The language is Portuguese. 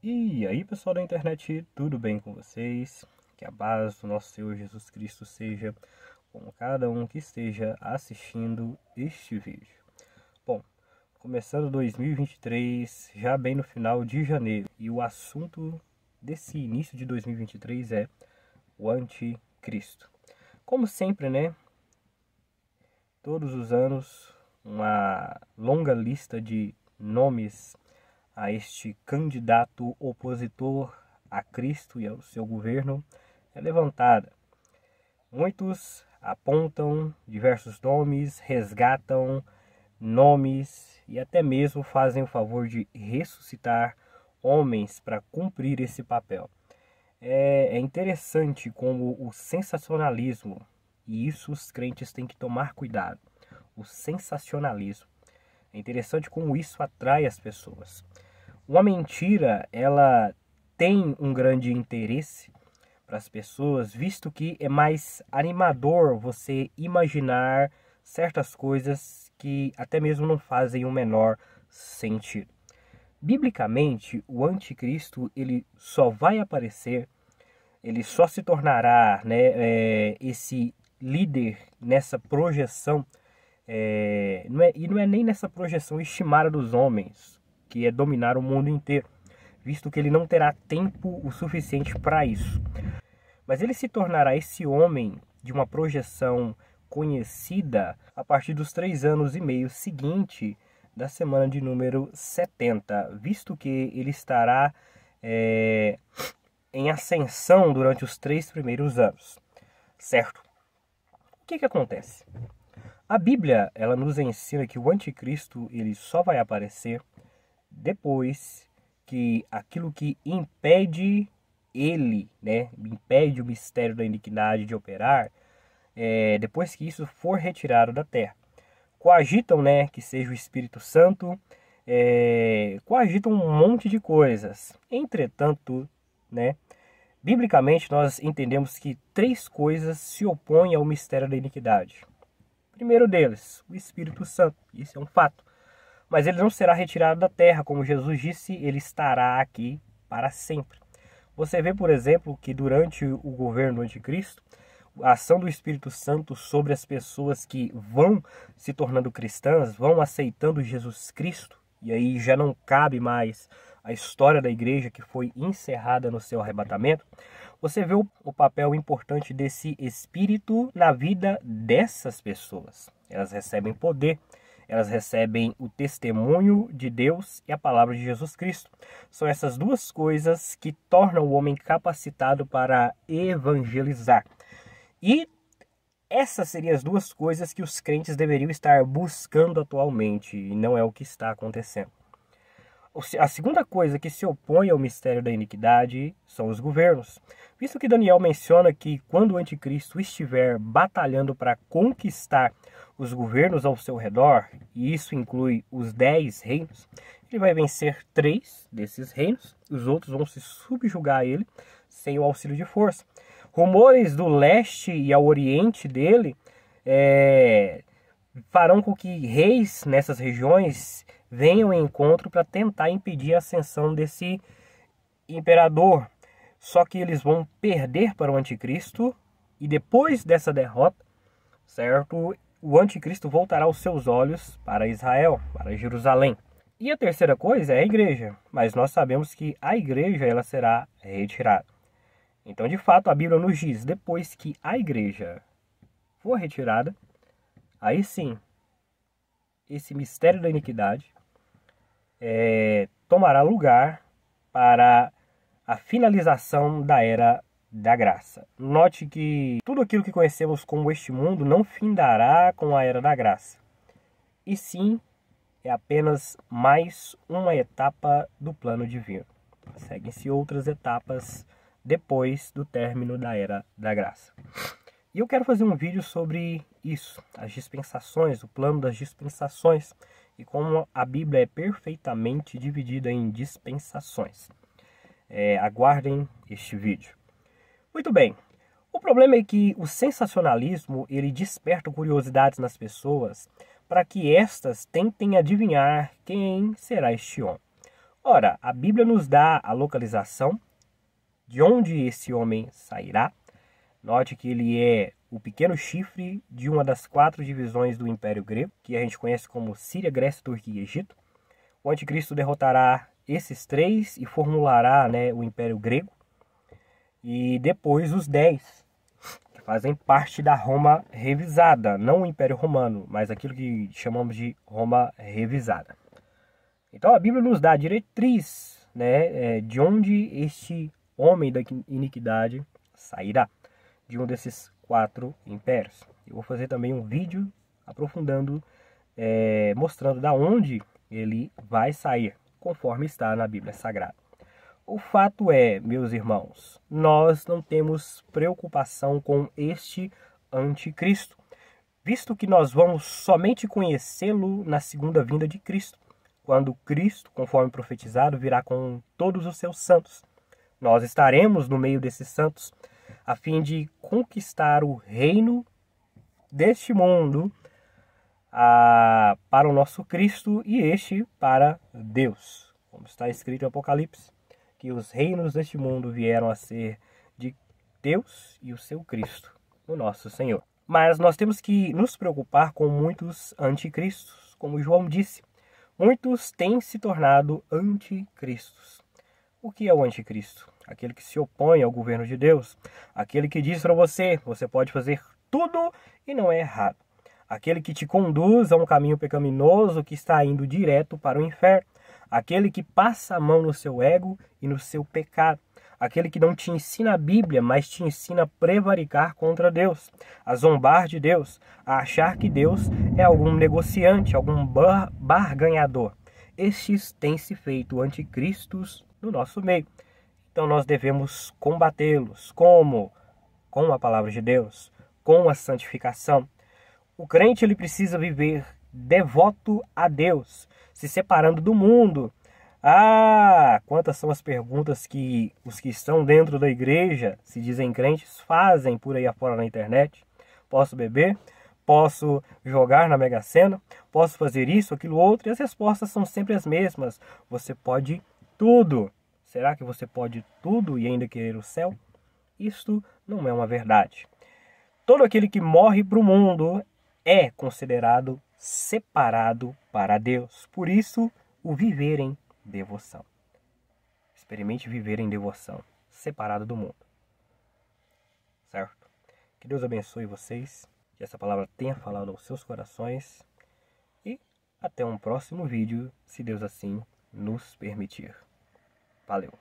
E aí, pessoal da internet, tudo bem com vocês? Que a paz do nosso Senhor Jesus Cristo seja com cada um que esteja assistindo este vídeo. Bom, começando 2023, já bem no final de janeiro, e o assunto desse início de 2023 é o anticristo. Como sempre, né? Todos os anos, uma longa lista de nomes a este candidato opositor a Cristo e ao seu governo é levantada. Muitos apontam diversos nomes, resgatam nomes e até mesmo fazem o favor de ressuscitar homens para cumprir esse papel. É interessante como o sensacionalismo, e isso os crentes têm que tomar cuidado, o sensacionalismo. É interessante como isso atrai as pessoas. Uma mentira, ela tem um grande interesse para as pessoas, visto que é mais animador você imaginar certas coisas que até mesmo não fazem o menor sentido. Biblicamente, o anticristo ele só vai aparecer, ele só se tornará, esse líder nessa projeção, não é nem nessa projeção estimada dos homens, que é dominar o mundo inteiro, visto que ele não terá tempo o suficiente para isso. Mas ele se tornará esse homem de uma projeção conhecida a partir dos 3 anos e meio seguinte da semana de número 70, visto que ele estará em ascensão durante os 3 primeiros anos, certo? O que acontece? A Bíblia, ela nos ensina que o anticristo ele só vai aparecer depois que aquilo que impede ele, impede o mistério da iniquidade de operar, depois que isso for retirado da terra. Coagitam, que seja o Espírito Santo, coagitam um monte de coisas. Entretanto, biblicamente nós entendemos que 3 coisas se opõem ao mistério da iniquidade. Primeiro deles, o Espírito Santo. Isso é um fato. Mas ele não será retirado da terra, como Jesus disse, ele estará aqui para sempre. Você vê, por exemplo, que durante o governo do anticristo, a ação do Espírito Santo sobre as pessoas que vão se tornando cristãs, vão aceitando Jesus Cristo, e aí já não cabe mais a história da igreja que foi encerrada no seu arrebatamento, você vê o papel importante desse Espírito na vida dessas pessoas. Elas recebem poder, elas recebem o testemunho de Deus e a palavra de Jesus Cristo. São essas duas coisas que tornam o homem capacitado para evangelizar. E essas seriam as 2 coisas que os crentes deveriam estar buscando atualmente, e não é o que está acontecendo. A segunda coisa que se opõe ao mistério da iniquidade são os governos. Visto que Daniel menciona que quando o anticristo estiver batalhando para conquistar os governos ao seu redor, e isso inclui os 10 reinos, ele vai vencer 3 desses reinos, os outros vão se subjugar a ele sem o auxílio de força. Rumores do leste e ao oriente dele farão com que reis nessas regiões venham em encontro para tentar impedir a ascensão desse imperador. Só que eles vão perder para o anticristo e depois dessa derrota, certo? O anticristo voltará os seus olhos para Israel, para Jerusalém. E a terceira coisa é a igreja, mas nós sabemos que a igreja ela será retirada. Então, de fato, a Bíblia nos diz, depois que a igreja for retirada, aí sim, esse mistério da iniquidade tomará lugar para a finalização da era da graça. Note que tudo aquilo que conhecemos como este mundo não findará com a era da graça. E sim, é apenas mais uma etapa do plano divino. Seguem-se outras etapas depois do término da era da graça. E eu quero fazer um vídeo sobre isso, as dispensações, o plano das dispensações e como a Bíblia é perfeitamente dividida em dispensações. Aguardem este vídeo. Muito bem, o problema é que o sensacionalismo ele desperta curiosidades nas pessoas para que estas tentem adivinhar quem será este homem. Ora, a Bíblia nos dá a localização de onde esse homem sairá. Note que ele é o pequeno chifre de uma das 4 divisões do Império Grego, que a gente conhece como Síria, Grécia, Turquia e Egito. O anticristo derrotará esses 3 e formulará, o Império Grego. E depois os 10, que fazem parte da Roma revisada, não o Império Romano, mas aquilo que chamamos de Roma revisada. Então a Bíblia nos dá a diretriz, de onde este homem da iniquidade sairá, de um desses 4 impérios. Eu vou fazer também um vídeo aprofundando, mostrando da onde ele vai sair, conforme está na Bíblia Sagrada. O fato é, meus irmãos, nós não temos preocupação com este anticristo, visto que nós vamos somente conhecê-lo na segunda vinda de Cristo, quando Cristo, conforme profetizado, virá com todos os seus santos. Nós estaremos no meio desses santos, a fim de conquistar o reino deste mundo para o nosso Cristo e este para Deus. Como está escrito em Apocalipse, que os reinos deste mundo vieram a ser de Deus e o seu Cristo, o nosso Senhor. Mas nós temos que nos preocupar com muitos anticristos, como João disse. Muitos têm se tornado anticristos. O que é o anticristo? Aquele que se opõe ao governo de Deus. Aquele que diz para você pode fazer tudo e não é errado. Aquele que te conduz a um caminho pecaminoso que está indo direto para o inferno. Aquele que passa a mão no seu ego e no seu pecado. Aquele que não te ensina a Bíblia, mas te ensina a prevaricar contra Deus, a zombar de Deus, a achar que Deus é algum negociante, algum barganhador. Estes têm se feito anticristos no nosso meio. Então nós devemos combatê-los. Como? Com a palavra de Deus, com a santificação. O crente ele precisa viver devoto a Deus, se separando do mundo. Quantas são as perguntas que os que estão dentro da igreja, se dizem crentes, fazem por aí afora na internet. Posso beber? Posso jogar na Mega Sena? Posso fazer isso, aquilo, outro? E as respostas são sempre as mesmas. Você pode tudo. Será que você pode tudo e ainda querer o céu? Isto não é uma verdade. Todo aquele que morre para o mundo é considerado separado para Deus. Por isso, o viver em devoção. Experimente viver em devoção, separado do mundo. Certo? Que Deus abençoe vocês, que essa palavra tenha falado aos seus corações e até um próximo vídeo, se Deus assim nos permitir. Valeu!